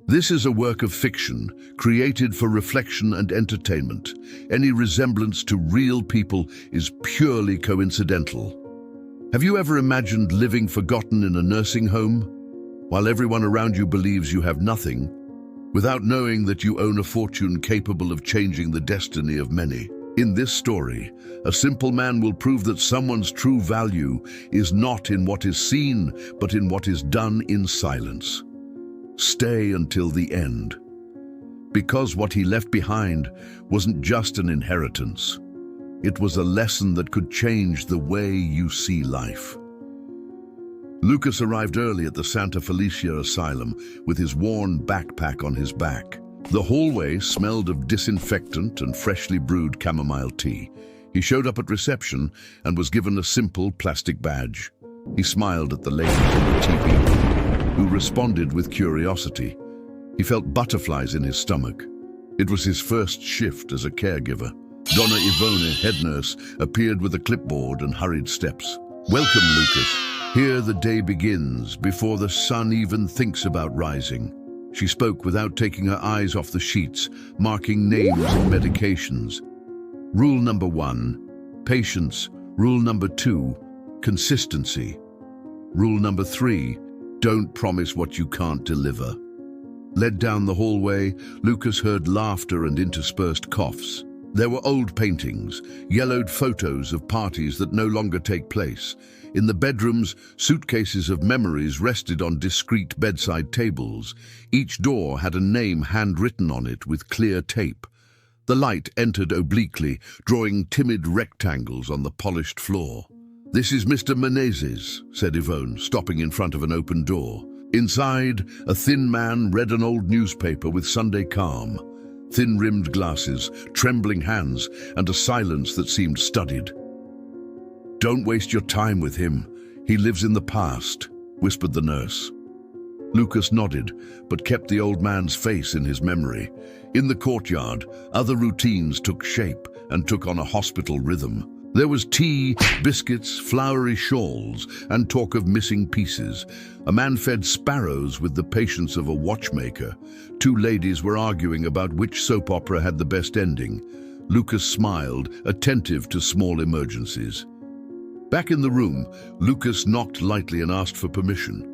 This is a work of fiction, created for reflection and entertainment. Any resemblance to real people is purely coincidental. Have you ever imagined living forgotten in a nursing home, while everyone around you believes you have nothing, without knowing that you own a fortune capable of changing the destiny of many? In this story, a simple man will prove that someone's true value is not in what is seen, but in what is done in silence. Stay until the end, because what he left behind wasn't just an inheritance. It was a lesson that could change the way you see life. Lucas arrived early at the Santa Felicia asylum with his worn backpack on his back. The hallway smelled of disinfectant and freshly brewed chamomile tea. He showed up at reception and was given a simple plastic badge. He smiled at the lady in the teepee, who responded with curiosity. He felt butterflies in his stomach. It was his first shift as a caregiver. Donna Ivone, head nurse, appeared with a clipboard and hurried steps. "Welcome, Lucas. Here the day begins, before the sun even thinks about rising." She spoke without taking her eyes off the sheets, marking names and medications. Rule number 1, patience. Rule number 2, consistency. Rule number 3, don't promise what you can't deliver. Led down the hallway, Lucas heard laughter and interspersed coughs. There were old paintings, yellowed photos of parties that no longer take place. In the bedrooms, suitcases of memories rested on discreet bedside tables. Each door had a name handwritten on it with clear tape. The light entered obliquely, drawing timid rectangles on the polished floor. "This is Mr. Menezes," said Yvonne, stopping in front of an open door. Inside, a thin man read an old newspaper with Sunday calm. Thin-rimmed glasses, trembling hands, and a silence that seemed studied. "Don't waste your time with him. He lives in the past," whispered the nurse. Lucas nodded, but kept the old man's face in his memory. In the courtyard, other routines took shape and took on a hospital rhythm. There was tea, biscuits, flowery shawls, and talk of missing pieces. A man fed sparrows with the patience of a watchmaker. 2 ladies were arguing about which soap opera had the best ending. Lucas smiled, attentive to small emergencies. Back in the room, Lucas knocked lightly and asked for permission.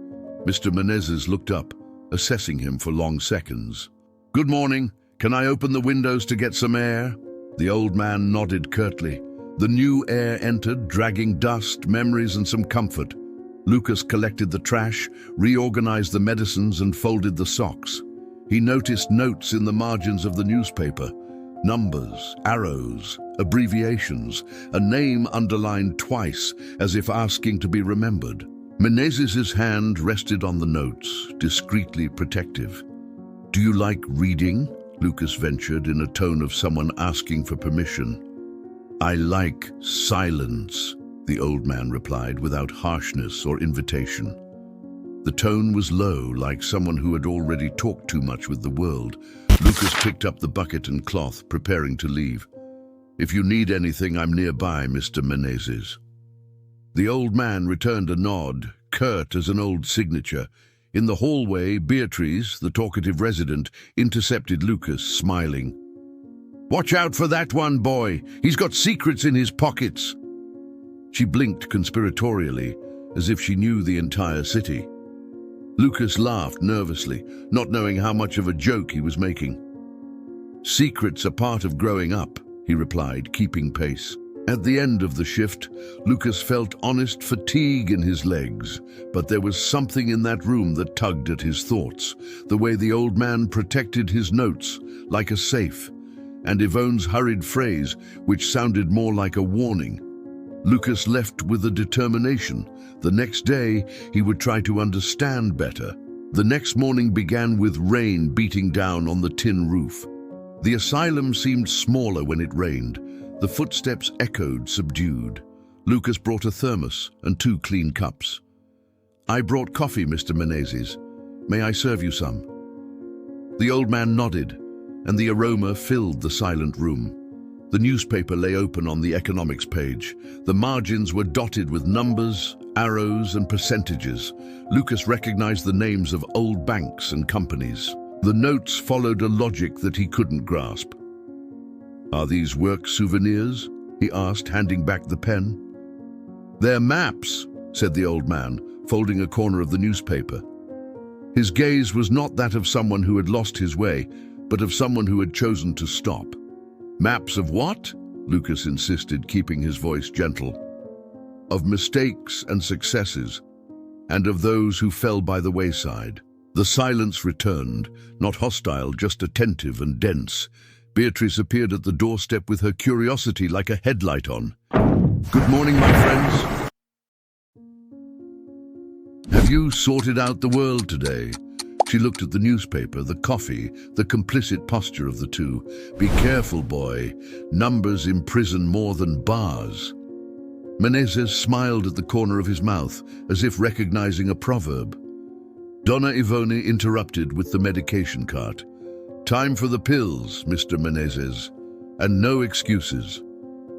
Mr. Menezes looked up, assessing him for long seconds. "Good morning. Can I open the windows to get some air?" The old man nodded curtly. The new air entered, dragging dust, memories, and some comfort. Lucas collected the trash, reorganized the medicines, and folded the socks. He noticed notes in the margins of the newspaper. Numbers, arrows, abbreviations, a name underlined twice, as if asking to be remembered. Menezes' hand rested on the notes, discreetly protective. "Do you like reading?" Lucas ventured in a tone of someone asking for permission. "I like silence," the old man replied without harshness or invitation. The tone was low, like someone who had already talked too much with the world. Lucas picked up the bucket and cloth, preparing to leave. "If you need anything, I'm nearby, Mr. Menezes." The old man returned a nod, curt as an old signature. In the hallway, Beatrice, the talkative resident, intercepted Lucas, smiling. "Watch out for that one, boy. He's got secrets in his pockets." She blinked conspiratorially, as if she knew the entire city. Lucas laughed nervously, not knowing how much of a joke he was making. "Secrets are part of growing up," he replied, keeping pace. At the end of the shift, Lucas felt honest fatigue in his legs, but there was something in that room that tugged at his thoughts, the way the old man protected his notes, like a safe, and Yvonne's hurried phrase, which sounded more like a warning. Lucas left with a determination. The next day, he would try to understand better. The next morning began with rain beating down on the tin roof. The asylum seemed smaller when it rained. The footsteps echoed, subdued. Lucas brought a thermos and 2 clean cups. "I brought coffee, Mr. Menezes. May I serve you some?" The old man nodded, and the aroma filled the silent room. The newspaper lay open on the economics page. The margins were dotted with numbers, arrows, and percentages. Lucas recognized the names of old banks and companies. The notes followed a logic that he couldn't grasp. "Are these work souvenirs?" he asked, handing back the pen. "They're maps," said the old man, folding a corner of the newspaper. His gaze was not that of someone who had lost his way, but of someone who had chosen to stop. "Maps of what?" Lucas insisted, keeping his voice gentle. "Of mistakes and successes, and of those who fell by the wayside." The silence returned, not hostile, just attentive and dense. Beatrice appeared at the doorstep with her curiosity like a headlight on. "Good morning, my friends. Have you sorted out the world today?" She looked at the newspaper, the coffee, the complicit posture of the two. "Be careful, boy. Numbers imprison more than bars." Menezes smiled at the corner of his mouth, as if recognizing a proverb. Donna Ivone interrupted with the medication cart. "Time for the pills, Mr. Menezes, and no excuses."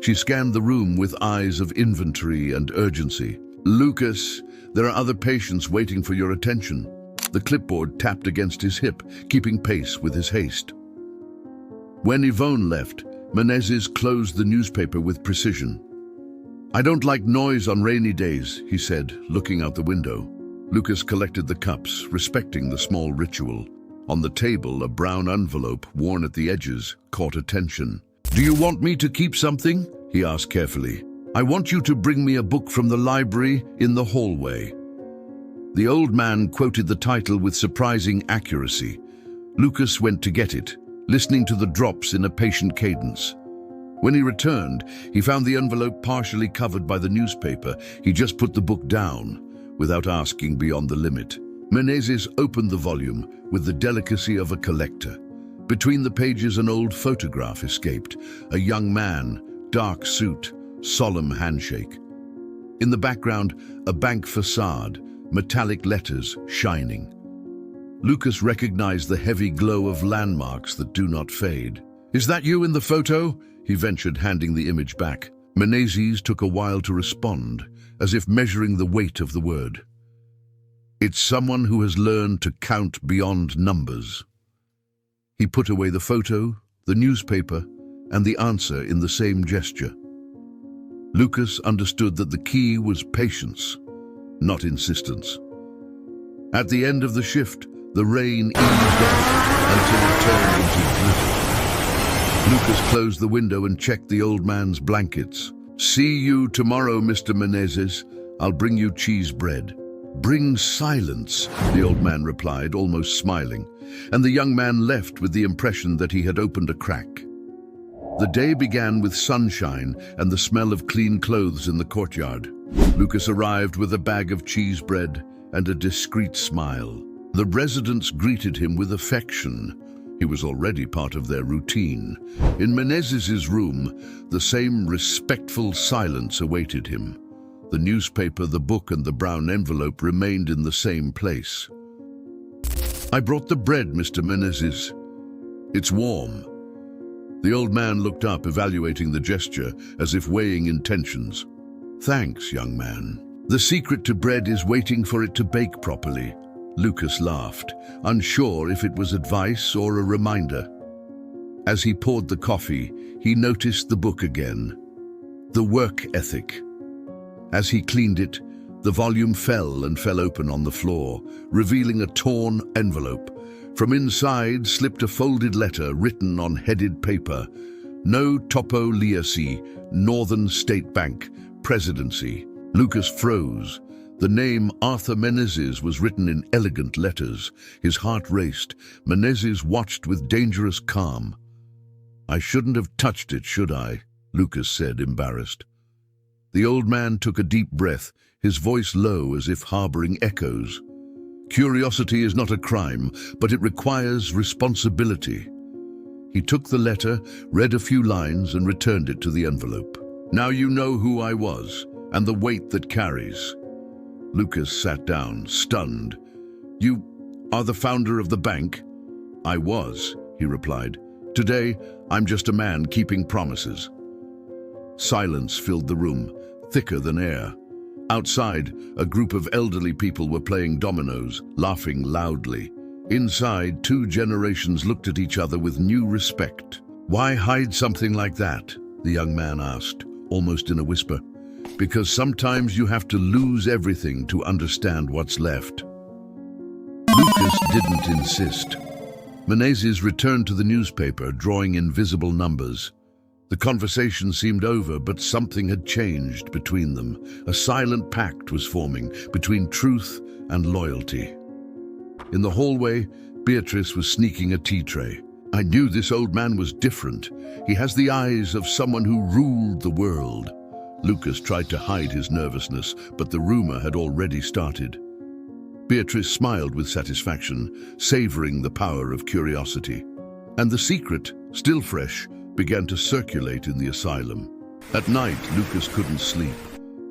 She scanned the room with eyes of inventory and urgency. "Lucas, there are other patients waiting for your attention." The clipboard tapped against his hip, keeping pace with his haste. When Yvonne left, Menezes closed the newspaper with precision. "I don't like noise on rainy days," he said, looking out the window. Lucas collected the cups, respecting the small ritual. On the table, a brown envelope, worn at the edges, caught attention. "Do you want me to keep something?" he asked carefully. "I want you to bring me a book from the library in the hallway." The old man quoted the title with surprising accuracy. Lucas went to get it, listening to the drops in a patient cadence. When he returned, he found the envelope partially covered by the newspaper. He just put the book down, without asking beyond the limit. Menezes opened the volume with the delicacy of a collector. Between the pages, an old photograph escaped. A young man, dark suit, solemn handshake. In the background, a bank facade, metallic letters shining. Lucas recognized the heavy glow of landmarks that do not fade. "Is that you in the photo?" he ventured, handing the image back. Menezes took a while to respond, as if measuring the weight of the word. "It's someone who has learned to count beyond numbers." He put away the photo, the newspaper, and the answer in the same gesture. Lucas understood that the key was patience, not insistence. At the end of the shift, the rain eased off until it turned into drizzle. Lucas closed the window and checked the old man's blankets. "See you tomorrow, Mr. Menezes. I'll bring you cheese bread." "Bring silence," the old man replied, almost smiling, and the young man left with the impression that he had opened a crack. The day began with sunshine and the smell of clean clothes in the courtyard. Lucas arrived with a bag of cheese bread and a discreet smile. The residents greeted him with affection. He was already part of their routine. In Menezes' room, the same respectful silence awaited him. The newspaper, the book, and the brown envelope remained in the same place. "I brought the bread, Mr. Menezes. It's warm." The old man looked up, evaluating the gesture, as if weighing intentions. "Thanks, young man. The secret to bread is waiting for it to bake properly." Lucas laughed, unsure if it was advice or a reminder. As he poured the coffee, he noticed the book again. The Work Ethic. As he cleaned it, the volume fell open on the floor, revealing a torn envelope. From inside slipped a folded letter written on headed paper. "No Topo Liasi, Northern State Bank, Presidency." Lucas froze. The name Arthur Menezes was written in elegant letters. His heart raced. Menezes watched with dangerous calm. "I shouldn't have touched it, should I?" Lucas said, embarrassed. The old man took a deep breath, his voice low as if harboring echoes. "Curiosity is not a crime, but it requires responsibility." He took the letter, read a few lines, and returned it to the envelope. "Now you know who I was, and the weight that carries." Lucas sat down, stunned. "You are the founder of the bank?" "I was," he replied. "Today, I'm just a man keeping promises." Silence filled the room, thicker than air. Outside, a group of elderly people were playing dominoes, laughing loudly. Inside, two generations looked at each other with new respect. "Why hide something like that?" the young man asked, almost in a whisper. "Because sometimes you have to lose everything to understand what's left." Lucas didn't insist. Menezes returned to the newspaper, drawing invisible numbers. The conversation seemed over, but something had changed between them. A silent pact was forming between truth and loyalty. In the hallway, Beatrice was sneaking a tea tray. "I knew this old man was different. He has the eyes of someone who ruled the world." Lucas tried to hide his nervousness, but the rumor had already started. Beatrice smiled with satisfaction, savoring the power of curiosity. And the secret, still fresh, began to circulate in the asylum. At night, Lucas couldn't sleep.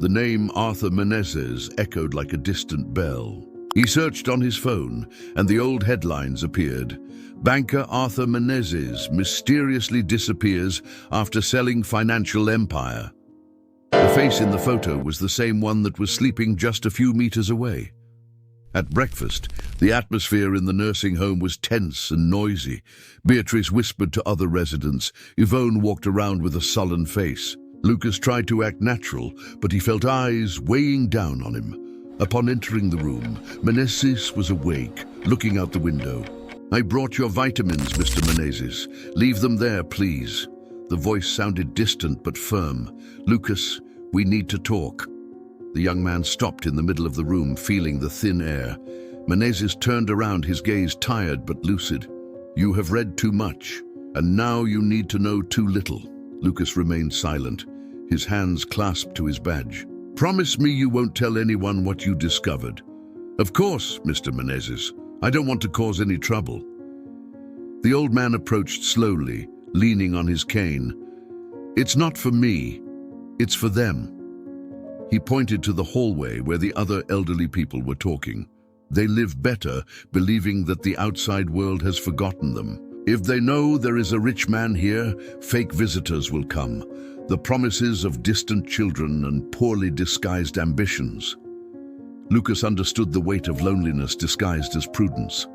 The name Arthur Menezes echoed like a distant bell. He searched on his phone, and the old headlines appeared. "Banker Arthur Menezes mysteriously disappears after selling financial empire." The face in the photo was the same one that was sleeping just a few meters away. At breakfast, the atmosphere in the nursing home was tense and noisy. Beatrice whispered to other residents. Yvonne walked around with a sullen face. Lucas tried to act natural, but he felt eyes weighing down on him. Upon entering the room, Menezes was awake, looking out the window. "I brought your vitamins, Mr. Menezes. Leave them there, please." The voice sounded distant but firm. "Lucas, we need to talk." The young man stopped in the middle of the room, feeling the thin air. Menezes turned around, his gaze tired but lucid. "You have read too much, and now you need to know too little." Lucas remained silent, his hands clasped to his badge. "Promise me you won't tell anyone what you discovered." "Of course, Mr. Menezes. I don't want to cause any trouble." The old man approached slowly, leaning on his cane. "It's not for me. It's for them." He pointed to the hallway where the other elderly people were talking. "They live better, believing that the outside world has forgotten them. If they know there is a rich man here, fake visitors will come. The promises of distant children and poorly disguised ambitions." Lucas understood the weight of loneliness disguised as prudence.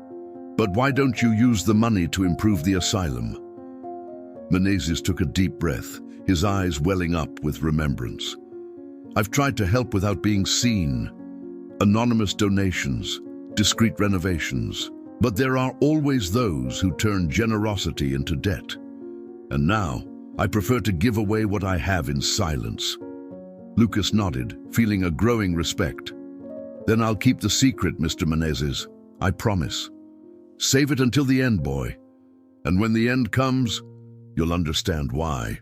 "But why don't you use the money to improve the asylum?" Menezes took a deep breath, his eyes welling up with remembrance. "I've tried to help without being seen. Anonymous donations, discreet renovations. But there are always those who turn generosity into debt. And now, I prefer to give away what I have in silence." Lucas nodded, feeling a growing respect. "Then I'll keep the secret, Mr. Menezes. I promise. Save it until the end, boy. And when the end comes, you'll understand why."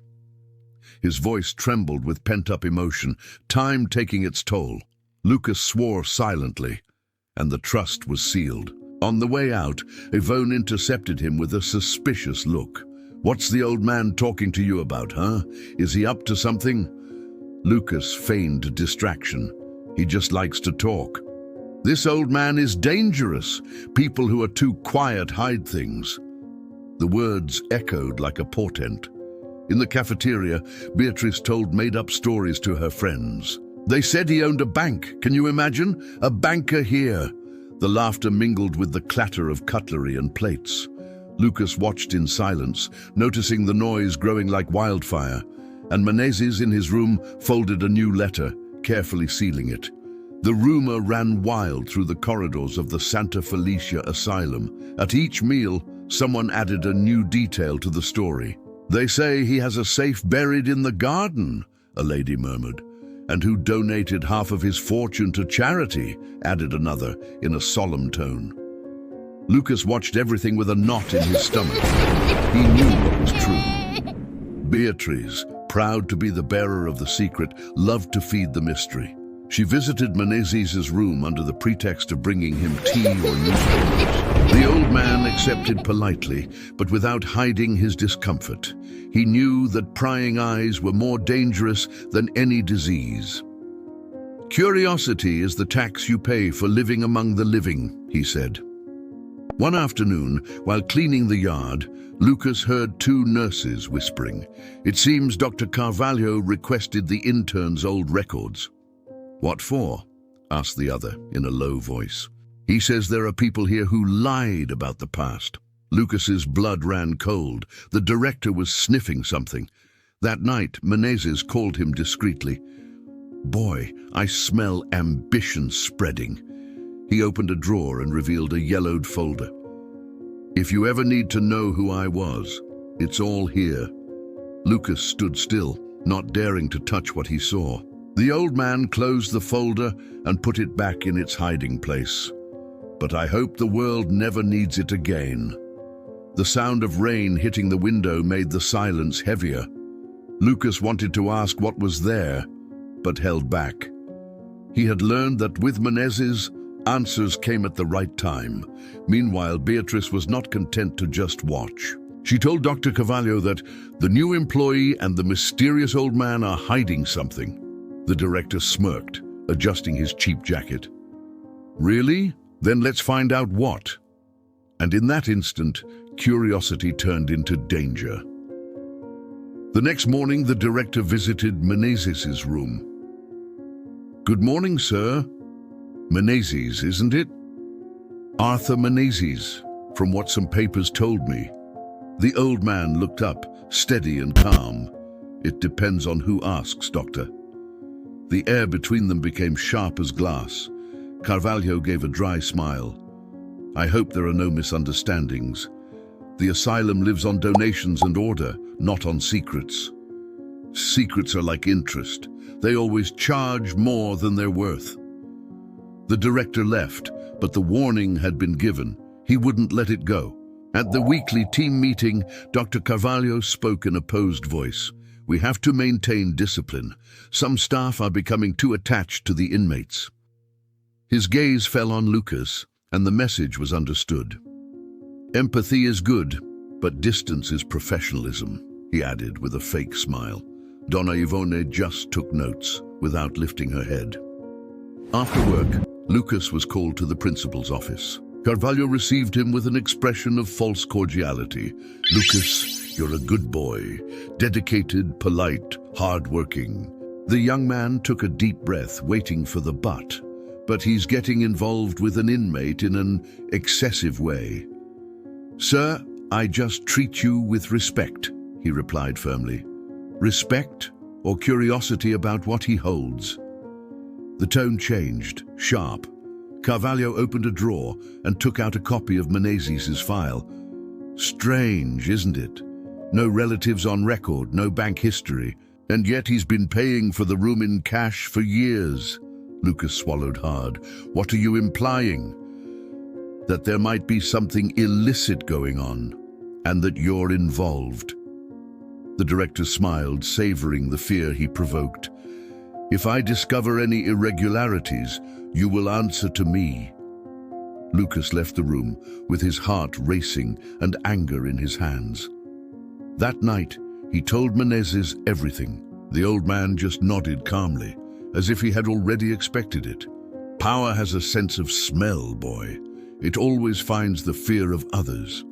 His voice trembled with pent-up emotion, time taking its toll. Lucas swore silently, and the trust was sealed. On the way out, Yvonne intercepted him with a suspicious look. "What's the old man talking to you about, huh? Is he up to something?" Lucas feigned distraction. "He just likes to talk." "This old man is dangerous. People who are too quiet hide things." The words echoed like a portent. In the cafeteria, Beatrice told made-up stories to her friends. "They said he owned a bank. Can you imagine? A banker here." The laughter mingled with the clatter of cutlery and plates. Lucas watched in silence, noticing the noise growing like wildfire, and Menezes in his room folded a new letter, carefully sealing it. The rumor ran wild through the corridors of the Santa Felicia asylum. At each meal, someone added a new detail to the story. "They say he has a safe buried in the garden," a lady murmured. "And who donated half of his fortune to charity," added another in a solemn tone. Lucas watched everything with a knot in his stomach. He knew what was true. Beatrice, proud to be the bearer of the secret, loved to feed the mystery. She visited Menezes' room under the pretext of bringing him tea or newspapers. The old man accepted politely, but without hiding his discomfort. He knew that prying eyes were more dangerous than any disease. "Curiosity is the tax you pay for living among the living," he said. One afternoon, while cleaning the yard, Lucas heard two nurses whispering. It seems Dr. Carvalho requested the intern's old records. "What for?" asked the other in a low voice. He says there are people here who lied about the past. Lucas's blood ran cold. The director was sniffing something. That night, Menezes called him discreetly. "Boy, I smell ambition spreading." He opened a drawer and revealed a yellowed folder. "If you ever need to know who I was, it's all here." Lucas stood still, not daring to touch what he saw. The old man closed the folder and put it back in its hiding place. "But I hope the world never needs it again." The sound of rain hitting the window made the silence heavier. Lucas wanted to ask what was there, but held back. He had learned that with Menezes, answers came at the right time. Meanwhile, Beatrice was not content to just watch. She told Dr. Carvalho that the new employee and the mysterious old man are hiding something. The director smirked, adjusting his cheap jacket. "Really? Then let's find out what." And in that instant, curiosity turned into danger. The next morning, the director visited Menezes' room. "Good morning, sir." "Menezes, isn't it?" "Arthur Menezes, from what some papers told me." The old man looked up, steady and calm. "It depends on who asks, doctor." The air between them became sharp as glass. Carvalho gave a dry smile. "I hope there are no misunderstandings. The asylum lives on donations and order, not on secrets." "Secrets are like interest. They always charge more than they're worth." The director left, but the warning had been given. He wouldn't let it go. At the weekly team meeting, Dr. Carvalho spoke in a posed voice. "We have to maintain discipline. Some staff are becoming too attached to the inmates." His gaze fell on Lucas, and the message was understood. "Empathy is good, but distance is professionalism," he added with a fake smile. Donna Ivone just took notes, without lifting her head. After work, Lucas was called to the principal's office. Carvalho received him with an expression of false cordiality. "Lucas, you're a good boy, dedicated, polite, hard-working." The young man took a deep breath, waiting for the but he's getting involved with an inmate in an excessive way. "Sir, I just treat you with respect," he replied firmly. "Respect or curiosity about what he holds?" The tone changed, sharp. Carvalho opened a drawer and took out a copy of Menezes' file. "Strange, isn't it? No relatives on record, no bank history, and yet he's been paying for the room in cash for years." Lucas swallowed hard. "What are you implying?" "That there might be something illicit going on, and that you're involved." The director smiled, savoring the fear he provoked. "If I discover any irregularities, you will answer to me." Lucas left the room, with his heart racing and anger in his hands. That night, he told Menezes everything. The old man just nodded calmly, as if he had already expected it. "Power has a sense of smell, boy. It always finds the fear of others."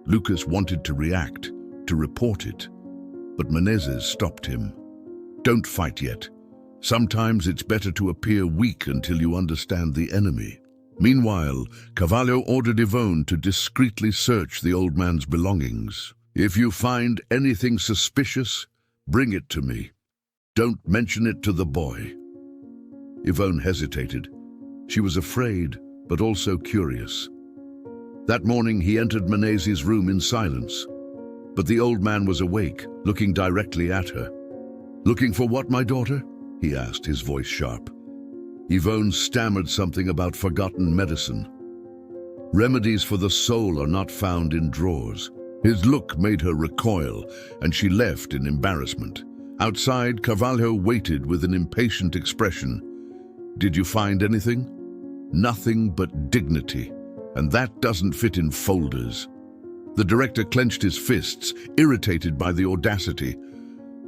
Lucas wanted to react, to report it, but Menezes stopped him. "Don't fight yet. Sometimes it's better to appear weak until you understand the enemy." Meanwhile, Carvalho ordered Yvonne to discreetly search the old man's belongings. "If you find anything suspicious, bring it to me. Don't mention it to the boy." Yvonne hesitated. She was afraid, but also curious. That morning he entered Menezes' room in silence, but the old man was awake, looking directly at her. "Looking for what, my daughter?" he asked, his voice sharp. Yvonne stammered something about forgotten medicine. "Remedies for the soul are not found in drawers." His look made her recoil, and she left in embarrassment. Outside, Carvalho waited with an impatient expression. "Did you find anything?" "Nothing but dignity, and that doesn't fit in folders." The director clenched his fists, irritated by the audacity.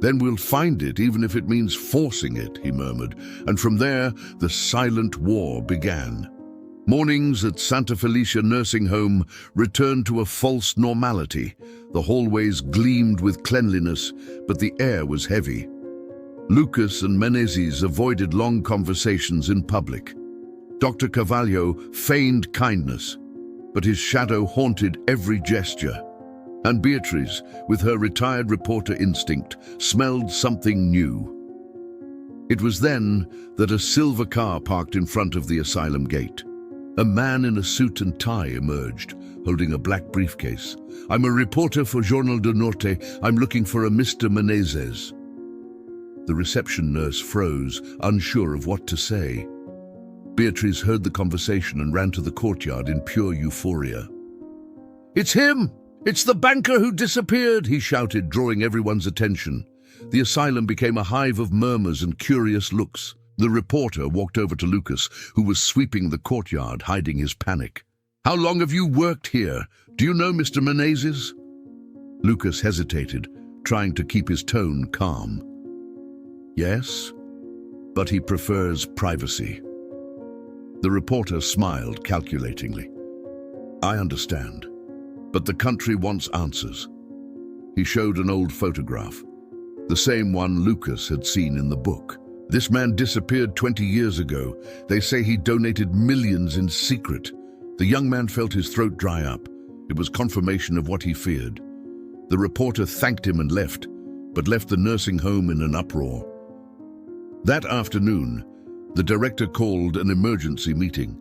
"Then we'll find it, even if it means forcing it," he murmured, and from there, the silent war began. Mornings at Santa Felicia nursing home returned to a false normality. The hallways gleamed with cleanliness, but the air was heavy. Lucas and Menezes avoided long conversations in public. Dr. Carvalho feigned kindness, but his shadow haunted every gesture. And Beatrice, with her retired reporter instinct, smelled something new. It was then that a silver car parked in front of the asylum gate. A man in a suit and tie emerged, holding a black briefcase. "I'm a reporter for Jornal do Norte. I'm looking for a Mr. Menezes." The reception nurse froze, unsure of what to say. Beatrice heard the conversation and ran to the courtyard in pure euphoria. "It's him! It's the banker who disappeared!" he shouted, drawing everyone's attention. The asylum became a hive of murmurs and curious looks. The reporter walked over to Lucas, who was sweeping the courtyard, hiding his panic. "How long have you worked here? Do you know Mr. Menezes?" Lucas hesitated, trying to keep his tone calm. "Yes, but he prefers privacy." The reporter smiled calculatingly. "I understand, but the country wants answers." He showed an old photograph, the same one Lucas had seen in the book. "This man disappeared 20 years ago. They say he donated millions in secret." The young man felt his throat dry up. It was confirmation of what he feared. The reporter thanked him and left, but left the nursing home in an uproar. That afternoon, the director called an emergency meeting.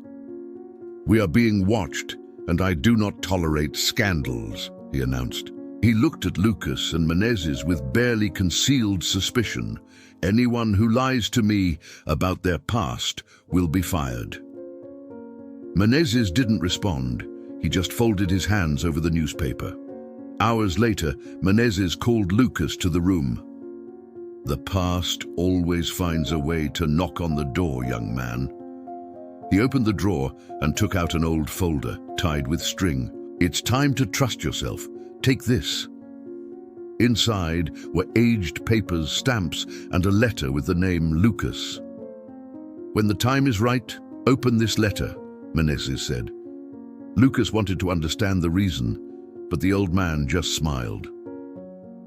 "We are being watched, and I do not tolerate scandals," he announced. He looked at Lucas and Menezes with barely concealed suspicion. "Anyone who lies to me about their past will be fired." Menezes didn't respond. He just folded his hands over the newspaper. Hours later, Menezes called Lucas to the room. "The past always finds a way to knock on the door, young man." He opened the drawer and took out an old folder, tied with string. "It's time to trust yourself. Take this." Inside were aged papers, stamps, and a letter with the name Lucas. "When the time is right, open this letter," Menezes said. Lucas wanted to understand the reason, but the old man just smiled.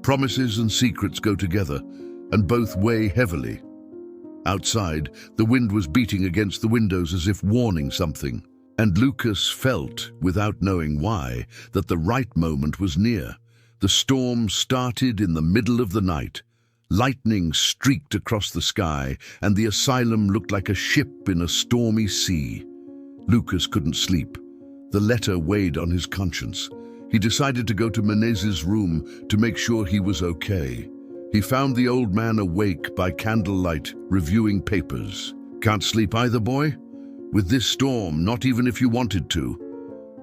Promises and secrets go together, and both weigh heavily. Outside, the wind was beating against the windows as if warning something, and Lucas felt, without knowing why, that the right moment was near. The storm started in the middle of the night. Lightning streaked across the sky, and the asylum looked like a ship in a stormy sea. Lucas couldn't sleep. The letter weighed on his conscience. He decided to go to Menezes' room to make sure he was okay. He found the old man awake by candlelight, reviewing papers. "Can't sleep either, boy? With this storm, not even if you wanted to."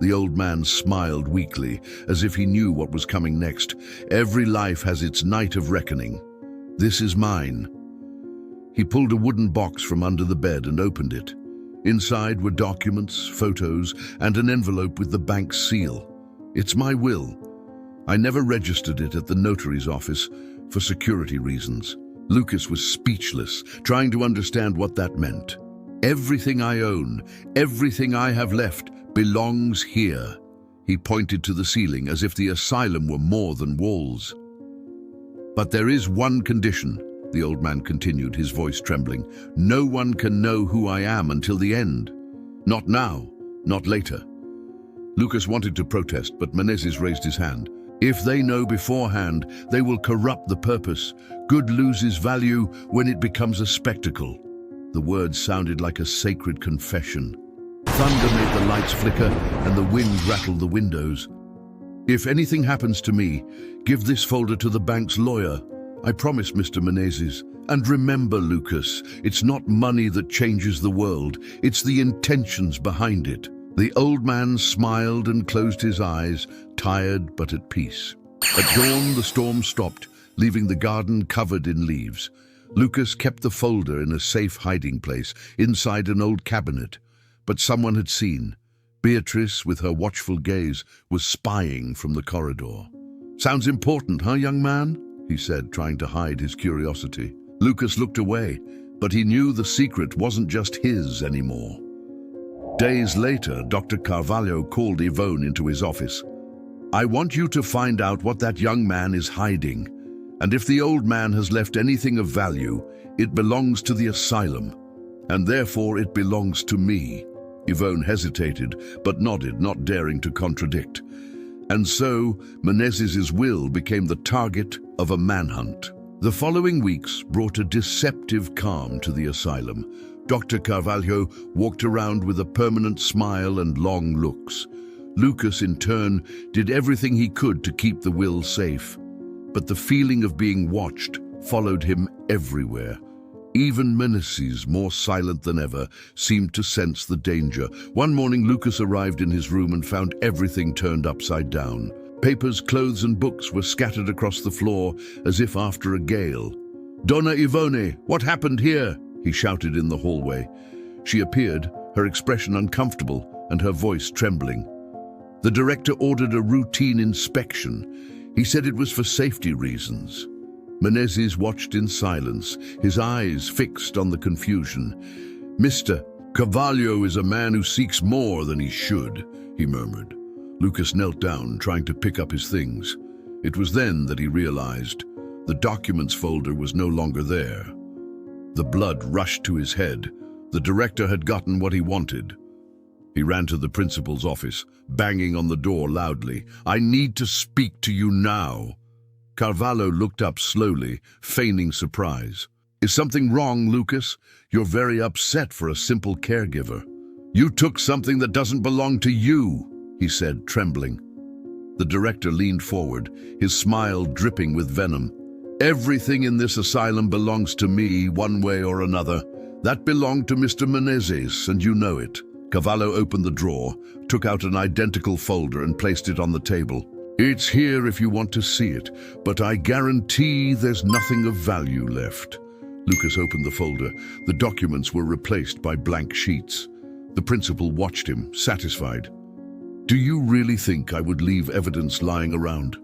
The old man smiled weakly, as if he knew what was coming next. "Every life has its night of reckoning. This is mine." He pulled a wooden box from under the bed and opened it. Inside were documents, photos, and an envelope with the bank's seal. "It's my will. I never registered it at the notary's office for security reasons." Lucas was speechless, trying to understand what that meant. "Everything I own, everything I have left, belongs here." He pointed to the ceiling as if the asylum were more than walls. "But there is one condition," the old man continued, his voice trembling. "No one can know who I am until the end. Not now, not later." Lucas wanted to protest, but Menezes raised his hand. "If they know beforehand, they will corrupt the purpose. Good loses value when it becomes a spectacle." The words sounded like a sacred confession. Thunder made the lights flicker and the wind rattled the windows. "If anything happens to me, give this folder to the bank's lawyer. I promise, Mr. Menezes. And remember, Lucas, it's not money that changes the world. It's the intentions behind it." The old man smiled and closed his eyes, tired but at peace. At dawn, the storm stopped, leaving the garden covered in leaves. Lucas kept the folder in a safe hiding place, inside an old cabinet. But someone had seen. Beatrice, with her watchful gaze, was spying from the corridor. "Sounds important, huh, young man?" he said, trying to hide his curiosity. Lucas looked away, but he knew the secret wasn't just his anymore. Days later, Dr. Carvalho called Yvonne into his office. "I want you to find out what that young man is hiding. And if the old man has left anything of value, it belongs to the asylum. And therefore it belongs to me. Yvonne hesitated, but nodded, not daring to contradict. And so, Menezes' will became the target of a manhunt. The following weeks brought a deceptive calm to the asylum. Dr. Carvalho walked around with a permanent smile and long looks. Lucas, in turn, did everything he could to keep the will safe. But the feeling of being watched followed him everywhere. Even Menezes, more silent than ever, seemed to sense the danger. One morning, Lucas arrived in his room and found everything turned upside down. Papers, clothes, and books were scattered across the floor as if after a gale. "Donna Yvonne, what happened here?" he shouted in the hallway. She appeared, her expression uncomfortable and her voice trembling. The director ordered a routine inspection. He said it was for safety reasons. Menezes watched in silence, his eyes fixed on the confusion. "Mr. Carvalho is a man who seeks more than he should," he murmured. Lucas knelt down, trying to pick up his things. It was then that he realized the documents folder was no longer there. The blood rushed to his head. The director had gotten what he wanted. He ran to the principal's office, banging on the door loudly. "I need to speak to you now." Carvalho looked up slowly, feigning surprise. "Is something wrong, Lucas? You're very upset for a simple caregiver." "You took something that doesn't belong to you," he said, trembling. The director leaned forward, his smile dripping with venom. "Everything in this asylum belongs to me, one way or another. That belonged to Mr. Menezes, and you know it." Carvalho opened the drawer, took out an identical folder and placed it on the table. "It's here if you want to see it, but I guarantee there's nothing of value left." Lucas opened the folder. The documents were replaced by blank sheets. The principal watched him, satisfied. "Do you really think I would leave evidence lying around?"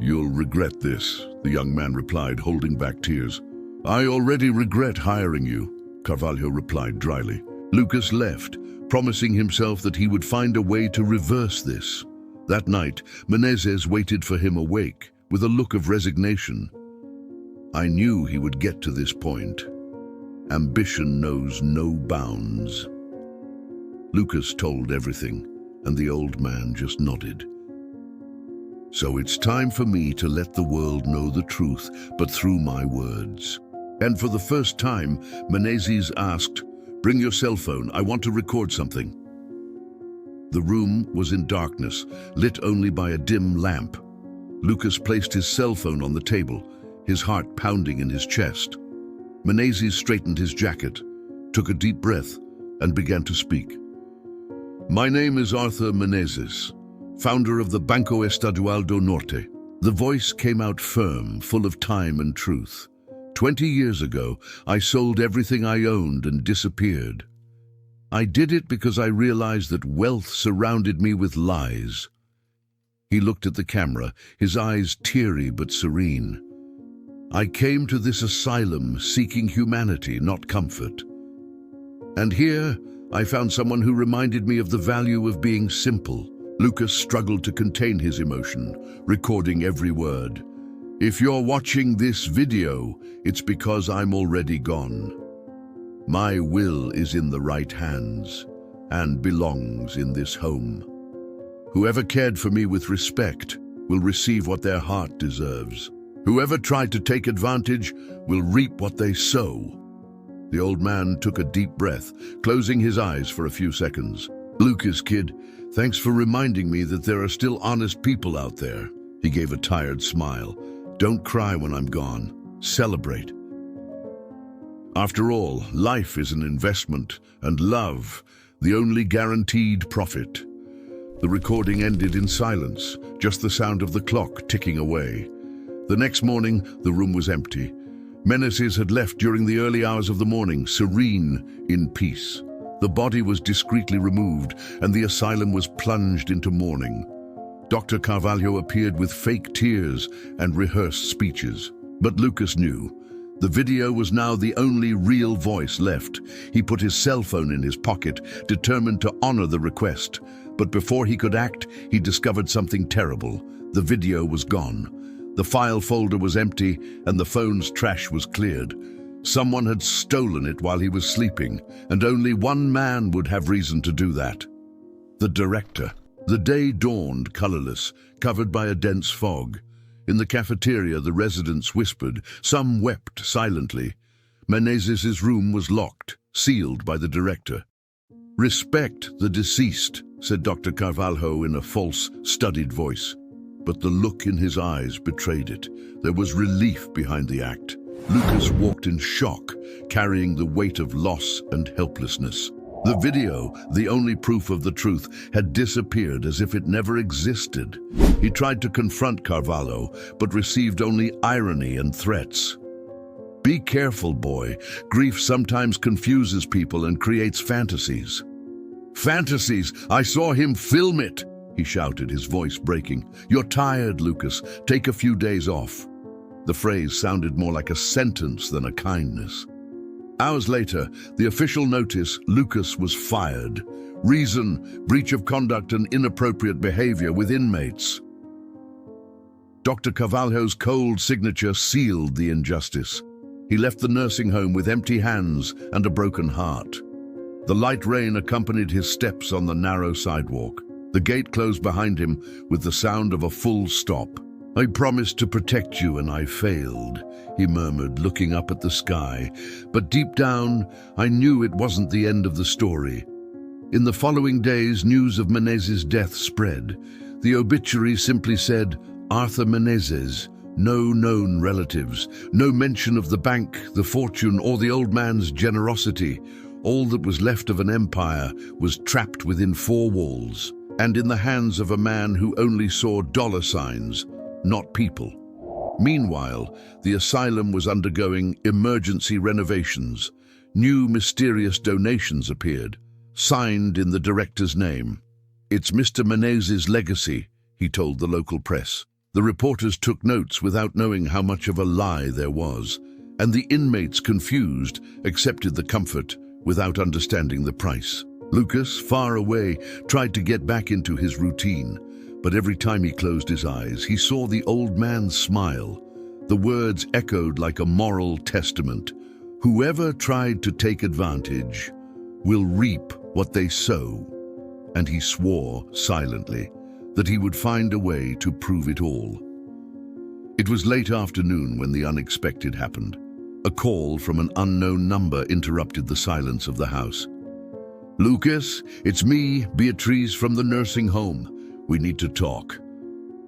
"You'll regret this," the young man replied, holding back tears. "I already regret hiring you," Carvalho replied dryly. Lucas left, promising himself that he would find a way to reverse this. That night, Menezes waited for him awake, with a look of resignation. "I knew he would get to this point. Ambition knows no bounds." Lucas told everything, and the old man just nodded. "So it's time for me to let the world know the truth, but through my words." And for the first time, Menezes asked, "Bring your cell phone, I want to record something." The room was in darkness, lit only by a dim lamp. Lucas placed his cell phone on the table, his heart pounding in his chest. Menezes straightened his jacket, took a deep breath, and began to speak. "My name is Arthur Menezes, founder of the Banco Estadual do Norte." The voice came out firm, full of time and truth. 20 years ago, I sold everything I owned and disappeared. I did it because I realized that wealth surrounded me with lies. He looked at the camera, his eyes teary but serene. I came to this asylum seeking humanity, not comfort. And here, I found someone who reminded me of the value of being simple. Lucas struggled to contain his emotion, recording every word. "If you're watching this video, it's because I'm already gone. My will is in the right hands and belongs in this home. Whoever cared for me with respect will receive what their heart deserves. Whoever tried to take advantage will reap what they sow." The old man took a deep breath, closing his eyes for a few seconds. "Lucas, kid, thanks for reminding me that there are still honest people out there." He gave a tired smile. "Don't cry when I'm gone. Celebrate. After all, life is an investment, and love, the only guaranteed profit." The recording ended in silence, just the sound of the clock ticking away. The next morning, the room was empty. Menezes had left during the early hours of the morning, serene, in peace. The body was discreetly removed, and the asylum was plunged into mourning. Dr. Carvalho appeared with fake tears and rehearsed speeches. But Lucas knew. The video was now the only real voice left. He put his cell phone in his pocket, determined to honor the request. But before he could act, he discovered something terrible. The video was gone. The file folder was empty, and the phone's trash was cleared. Someone had stolen it while he was sleeping, and only one man would have reason to do that. The director. The day dawned colorless, covered by a dense fog. In the cafeteria, the residents whispered. Some wept silently. Menezes' room was locked, sealed by the director. "Respect the deceased," said Dr. Carvalho in a false, studied voice. But the look in his eyes betrayed it. There was relief behind the act. Lucas walked in shock, carrying the weight of loss and helplessness. The video, the only proof of the truth, had disappeared as if it never existed. He tried to confront Carvalho, but received only irony and threats. "Be careful, boy. Grief sometimes confuses people and creates fantasies." "Fantasies? I saw him film it!" he shouted, his voice breaking. "You're tired, Lucas. Take a few days off." The phrase sounded more like a sentence than a kindness. Hours later, the official notice: Lucas was fired. Reason: breach of conduct and inappropriate behavior with inmates. Dr. Carvalho's cold signature sealed the injustice. He left the nursing home with empty hands and a broken heart. The light rain accompanied his steps on the narrow sidewalk. The gate closed behind him with the sound of a full stop. "I promised to protect you and I failed," he murmured, looking up at the sky. But deep down, I knew it wasn't the end of the story. In the following days, news of Menezes' death spread. The obituary simply said, "Arthur Menezes, no known relatives, no mention of the bank, the fortune, or the old man's generosity. All that was left of an empire was trapped within four walls, and in the hands of a man who only saw dollar signs, not people." Meanwhile, the asylum was undergoing emergency renovations. New mysterious donations appeared, signed in the director's name. "It's Mr. Menezes' legacy," he told the local press. The reporters took notes without knowing how much of a lie there was, and the inmates, confused, accepted the comfort without understanding the price. Lucas, far away, tried to get back into his routine, but every time he closed his eyes, he saw the old man smile. The words echoed like a moral testament: "Whoever tried to take advantage will reap what they sow." And he swore silently that he would find a way to prove it all. It was late afternoon when the unexpected happened. A call from an unknown number interrupted the silence of the house. "Lucas, it's me, Beatrice, from the nursing home. We need to talk."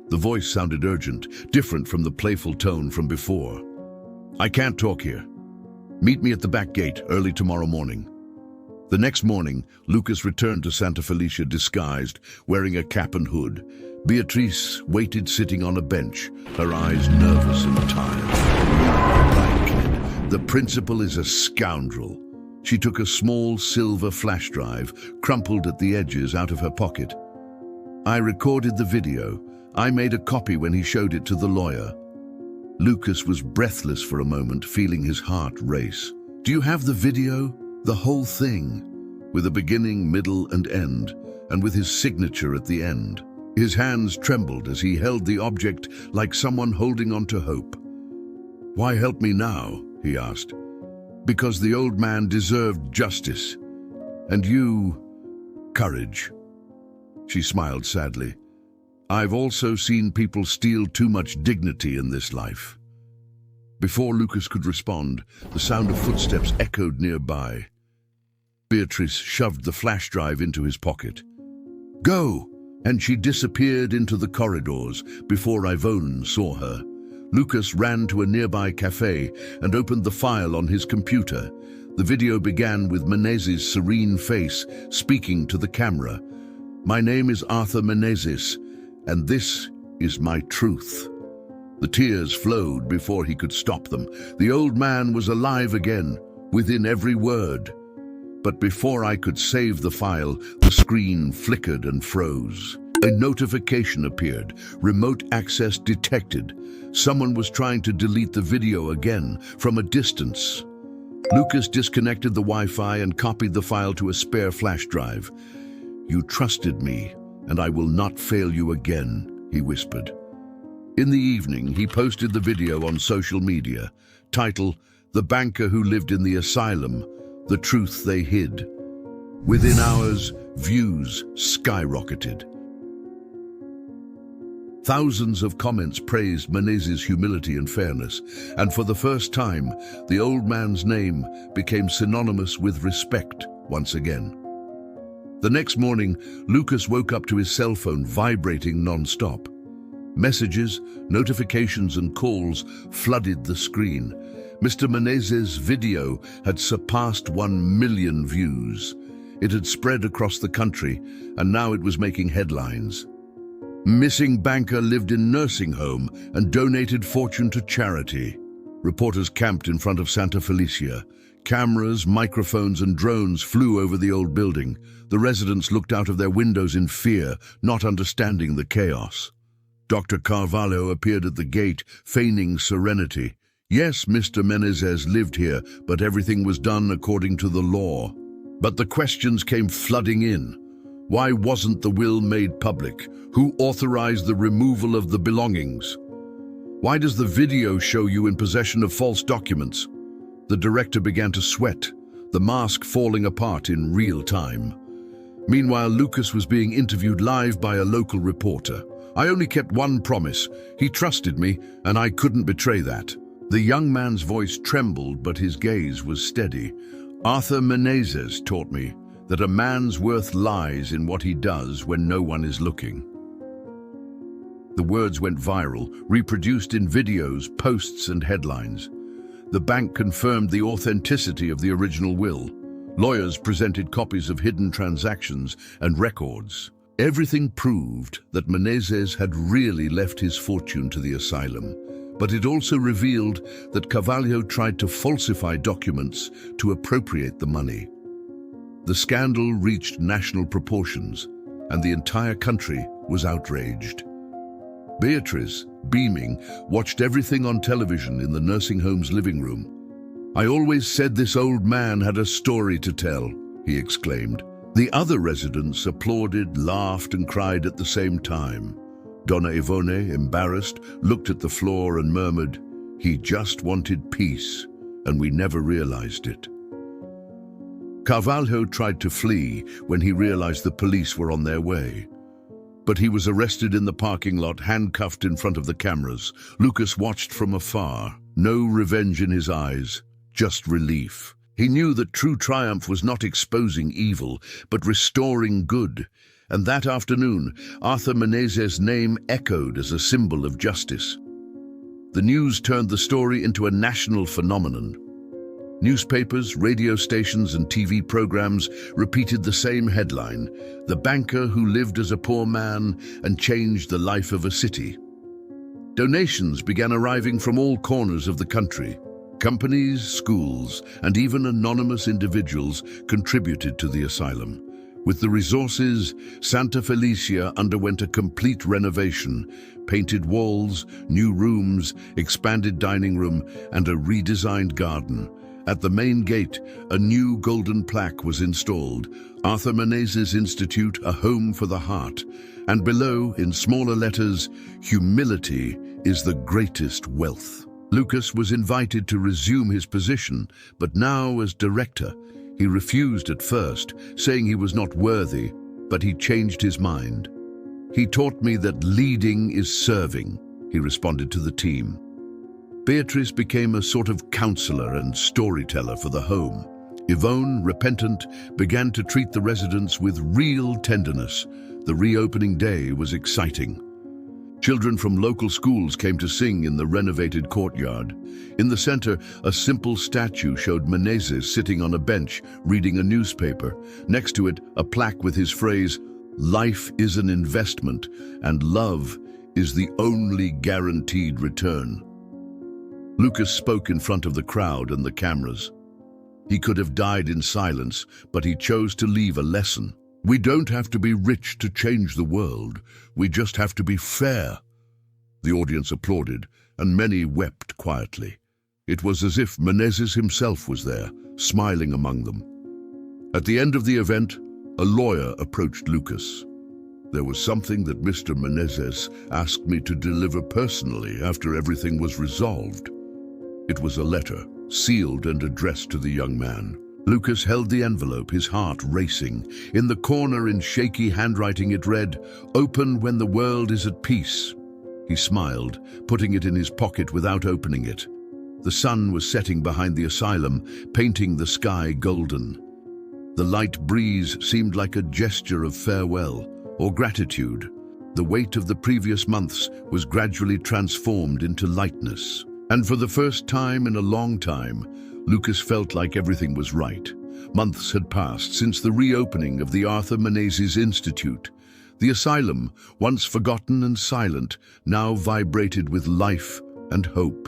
The voice sounded urgent, different from the playful tone from before. "I can't talk here. Meet me at the back gate early tomorrow morning." The next morning, Lucas returned to Santa Felicia disguised, wearing a cap and hood. Beatrice waited sitting on a bench, her eyes nervous and tired. "Right, kid. The principal is a scoundrel." She took a small silver flash drive, crumpled at the edges, out of her pocket. "I recorded the video. I made a copy when he showed it to the lawyer." Lucas was breathless for a moment, feeling his heart race. "Do you have the video? The whole thing?" With a beginning, middle, and end, and with his signature at the end. His hands trembled as he held the object like someone holding on to hope. "Why help me now?" he asked. "Because the old man deserved justice. And you, courage." She smiled sadly. "I've also seen people steal too much dignity in this life." Before Lucas could respond, the sound of footsteps echoed nearby. Beatrice shoved the flash drive into his pocket. "Go!" And she disappeared into the corridors before Yvonne saw her. Lucas ran to a nearby cafe and opened the file on his computer. The video began with Menezes' serene face speaking to the camera. "My name is Arthur Menezes, and this is my truth." The tears flowed before he could stop them. The old man was alive again, within every word. But before I could save the file, the screen flickered and froze. A notification appeared. Remote access detected. Someone was trying to delete the video again, from a distance. Lucas disconnected the Wi-Fi and copied the file to a spare flash drive. "You trusted me, and I will not fail you again," he whispered. In the evening, he posted the video on social media. Title: The banker who lived in the asylum, the truth they hid. Within hours, views skyrocketed. Thousands of comments praised Menezes' humility and fairness, and for the first time, the old man's name became synonymous with respect once again. The next morning, Lucas woke up to his cell phone vibrating non-stop. Messages, notifications and calls flooded the screen. Mr. Menezes' video had surpassed 1 million views. It had spread across the country, and now it was making headlines. Missing banker lived in nursing home and donated fortune to charity. Reporters camped in front of Santa Felicia. Cameras, microphones and drones flew over the old building. The residents looked out of their windows in fear, not understanding the chaos. Dr. Carvalho appeared at the gate, feigning serenity. Yes, Mr. Menezes lived here, but everything was done according to the law. But the questions came flooding in. Why wasn't the will made public? Who authorized the removal of the belongings? Why does the video show you in possession of false documents? The director began to sweat, the mask falling apart in real time. Meanwhile, Lucas was being interviewed live by a local reporter. I only kept one promise. He trusted me, and I couldn't betray that. The young man's voice trembled, but his gaze was steady. Arthur Menezes taught me that a man's worth lies in what he does when no one is looking. The words went viral, reproduced in videos, posts and headlines. The bank confirmed the authenticity of the original will. Lawyers presented copies of hidden transactions and records. Everything proved that Menezes had really left his fortune to the asylum, but it also revealed that Carvalho tried to falsify documents to appropriate the money. The scandal reached national proportions, and the entire country was outraged. Beatrice, beaming, watched everything on television in the nursing home's living room. I always said this old man had a story to tell, he exclaimed. The other residents applauded, laughed and cried at the same time. Donna Ivone, embarrassed, looked at the floor and murmured, "He just wanted peace, and we never realized it." Carvalho tried to flee when he realized the police were on their way. But he was arrested in the parking lot, handcuffed in front of the cameras. Lucas watched from afar, no revenge in his eyes, just relief. He knew that true triumph was not exposing evil, but restoring good. And that afternoon, Arthur Menezes' name echoed as a symbol of justice. The news turned the story into a national phenomenon. Newspapers, radio stations and TV programs repeated the same headline: the banker who lived as a poor man and changed the life of a city. Donations began arriving from all corners of the country. Companies, schools, and even anonymous individuals contributed to the asylum. With the resources, Santa Felicia underwent a complete renovation: painted walls, new rooms, expanded dining room, and a redesigned garden. At the main gate, a new golden plaque was installed, Arthur Menezes Institute, a home for the heart. And below, in smaller letters, humility is the greatest wealth. Lucas was invited to resume his position, but now as director. He refused at first, saying he was not worthy, but he changed his mind. He taught me that leading is serving, he responded to the team. Beatrice became a sort of counselor and storyteller for the home. Yvonne, repentant, began to treat the residents with real tenderness. The reopening day was exciting. Children from local schools came to sing in the renovated courtyard. In the center, a simple statue showed Menezes sitting on a bench, reading a newspaper. Next to it, a plaque with his phrase, "Life is an investment, and love is the only guaranteed return." Lucas spoke in front of the crowd and the cameras. He could have died in silence, but he chose to leave a lesson. We don't have to be rich to change the world. We just have to be fair. The audience applauded, and many wept quietly. It was as if Menezes himself was there, smiling among them. At the end of the event, a lawyer approached Lucas. There was something that Mr. Menezes asked me to deliver personally after everything was resolved. It was a letter, sealed and addressed to the young man. Lucas held the envelope, his heart racing. In the corner, in shaky handwriting, it read, "Open when the world is at peace." He smiled, putting it in his pocket without opening it. The sun was setting behind the asylum, painting the sky golden. The light breeze seemed like a gesture of farewell or gratitude. The weight of the previous months was gradually transformed into lightness. And for the first time in a long time, Lucas felt like everything was right. Months had passed since the reopening of the Arthur Menezes Institute. The asylum, once forgotten and silent, now vibrated with life and hope.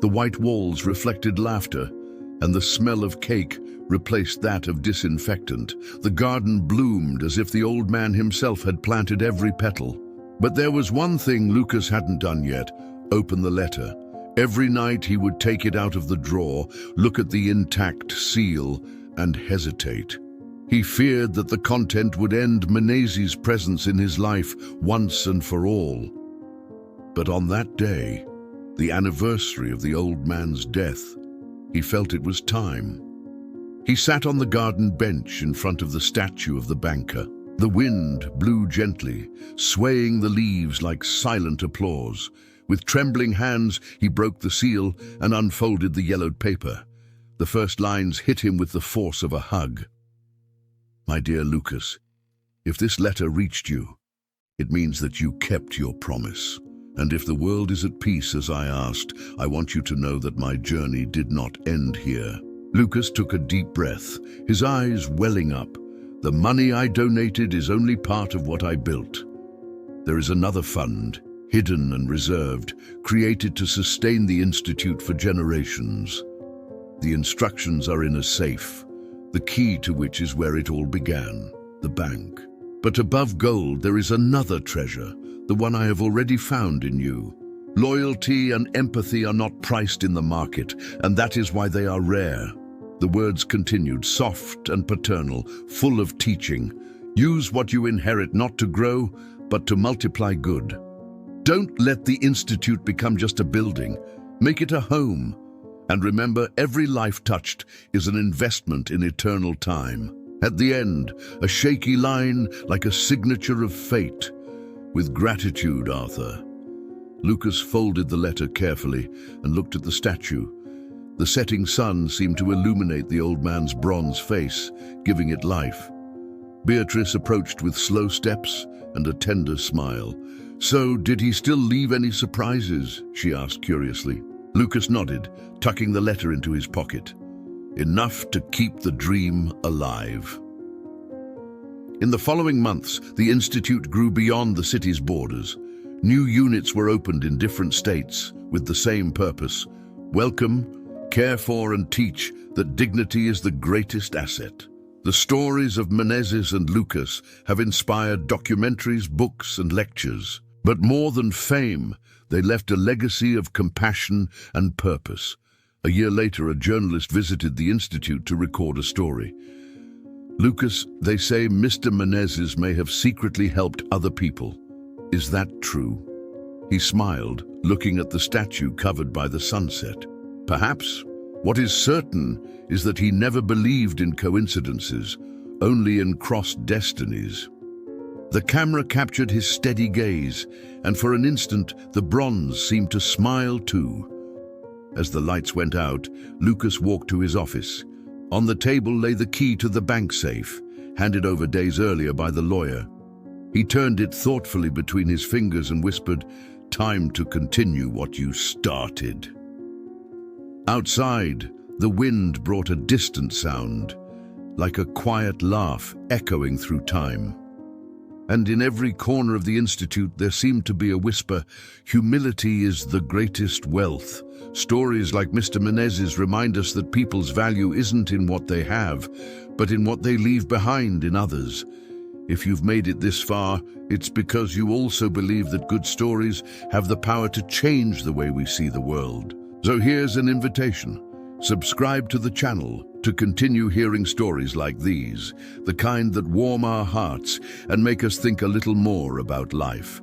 The white walls reflected laughter, and the smell of cake replaced that of disinfectant. The garden bloomed as if the old man himself had planted every petal. But there was one thing Lucas hadn't done yet: open the letter. Every night he would take it out of the drawer, look at the intact seal, and hesitate. He feared that the content would end Menezes' presence in his life once and for all. But on that day, the anniversary of the old man's death, he felt it was time. He sat on the garden bench in front of the statue of the banker. The wind blew gently, swaying the leaves like silent applause. With trembling hands, he broke the seal and unfolded the yellowed paper. The first lines hit him with the force of a hug. "My dear Lucas, if this letter reached you, it means that you kept your promise. And if the world is at peace as I asked, I want you to know that my journey did not end here." Lucas took a deep breath, his eyes welling up. "The money I donated is only part of what I built. There is another fund, hidden and reserved, created to sustain the Institute for generations. The instructions are in a safe, the key to which is where it all began, the bank. But above gold there is another treasure, the one I have already found in you. Loyalty and empathy are not priced in the market, and that is why they are rare." The words continued, soft and paternal, full of teaching. "Use what you inherit not to grow, but to multiply good. Don't let the Institute become just a building. Make it a home. And remember, every life touched is an investment in eternal time." At the end, a shaky line like a signature of fate. "With gratitude, Arthur." Lucas folded the letter carefully and looked at the statue. The setting sun seemed to illuminate the old man's bronze face, giving it life. Beatrice approached with slow steps and a tender smile. "So, did he still leave any surprises?" she asked curiously. Lucas nodded, tucking the letter into his pocket. "Enough to keep the dream alive." In the following months, the Institute grew beyond the city's borders. New units were opened in different states with the same purpose: welcome, care for, and teach that dignity is the greatest asset. The stories of Menezes and Lucas have inspired documentaries, books, and lectures. But more than fame, they left a legacy of compassion and purpose. A year later, a journalist visited the Institute to record a story. "Lucas, they say Mr. Menezes may have secretly helped other people. Is that true?" He smiled, looking at the statue covered by the sunset. "Perhaps. What is certain is that he never believed in coincidences, only in crossed destinies." The camera captured his steady gaze, and for an instant the bronze seemed to smile too. As the lights went out, Lucas walked to his office. On the table lay the key to the bank safe, handed over days earlier by the lawyer. He turned it thoughtfully between his fingers and whispered, "Time to continue what you started." Outside, the wind brought a distant sound, like a quiet laugh echoing through time. And in every corner of the Institute there seemed to be a whisper, "Humility is the greatest wealth." Stories like Mr. Menezes remind us that people's value isn't in what they have, but in what they leave behind in others. If you've made it this far, it's because you also believe that good stories have the power to change the way we see the world. So here's an invitation. Subscribe to the channel to continue hearing stories like these, the kind that warm our hearts and make us think a little more about life.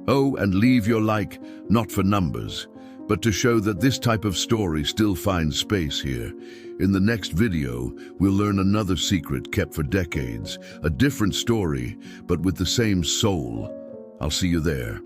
Oh, and leave your like, not for numbers, but to show that this type of story still finds space here. In the next video, we'll learn another secret kept for decades, a different story, but with the same soul. I'll see you there.